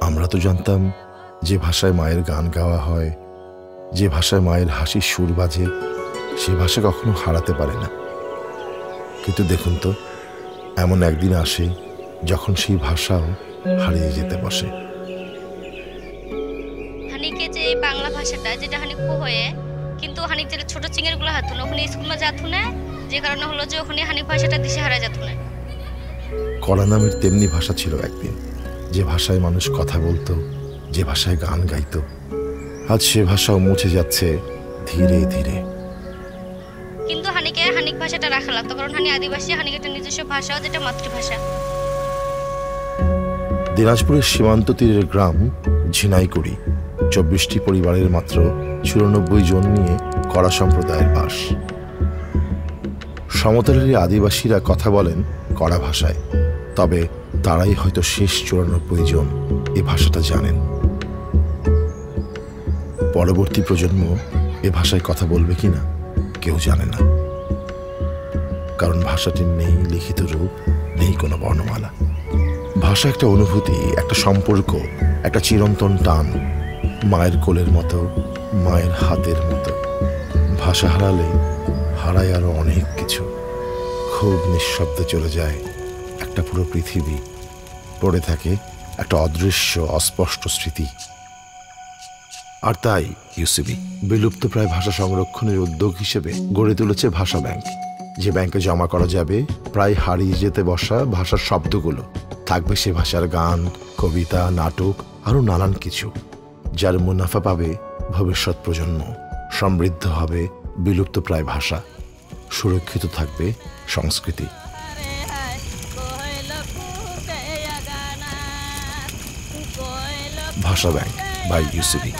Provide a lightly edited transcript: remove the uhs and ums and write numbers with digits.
আমরা তো জানতাম যে ভাষায় মায়ের গান গাওয়া হয়, যে ভাষায় মায়ের হাসির সুর বাজে, সে ভাষা কখনো হারাতে পারে না। কিন্তু দেখুন তো, এমন একদিন আসে যখন সেই ভাষাও হারিয়ে যেতে বসে। হানিকে যে বাংলা ভাষাটা যেটা হানি কো হয়ে কিন্তু হানি যে ছোট চিংড়ি গুলো হাত না ওখানে স্কুল মা যাত না, যে কারণে হলো যে ওখানে হানি ভাষাটা দিশে হারা যেত না। কড়া নামের তেমনি ভাষা ছিল একদিন, যে ভাষায় মানুষ কথা বলতো, যে ভাষায় গান গাইতো। আজ সে ভাষাও মুছে যাচ্ছে ধীরে ধীরে। কিন্তু হানিকে হানিক ভাষাটা রাখা লাগতো, কারণ হানি আদিবাসী, হানিক একটা নিজস্ব ভাষা যেটা মাতৃভাষা। দিনাজপুরের সীমান্ত তীরের গ্রাম ঝিনাইকুড়ি, 24টি পরিবারের মাত্র 94 জন নিয়ে কড়া সম্প্রদায়ের বাস। সমতলের আদিবাসীরা কথা বলেন কড়া ভাষায়, তবে তারাই হয়তো শেষ 94 জন এ ভাষাটা জানেন। পরবর্তী প্রজন্ম এ ভাষায় কথা বলবে কিনা কেউ জানে না, কারণ ভাষাটির নেই লিখিত রূপ, নেই কোনো বর্ণমালা। ভাষা একটা অনুভূতি, একটা সম্পর্ক, একটা চিরন্তন টান, মায়ের কোলের মতো, মায়ের হাতের মতো। ভাষা হারালে হারায় আরো অনেক কিছু। খুব নিঃশব্দে চলে যায় একটা পুরো পৃথিবী, পড়ে থাকে একটা অদৃশ্য অস্পষ্ট স্মৃতি। আর তাই ইউসিবি বিলুপ্তপ্রায় ভাষা সংরক্ষণের উদ্যোগ হিসেবে গড়ে তুলেছে ভাষা ব্যাংক, যে ব্যাংকে জমা করা যাবে প্রায় হারিয়ে যেতে বসা ভাষার শব্দগুলো। থাকবে সে ভাষার গান, কবিতা, নাটক, আরো নানান কিছু, যার মুনাফা পাবে ভবিষ্যৎ প্রজন্ম। সমৃদ্ধ হবে বিলুপ্তপ্রায় ভাষা, সুরক্ষিত থাকবে সংস্কৃতি। ভাষা ব্যাংক বাই ইউসিবি।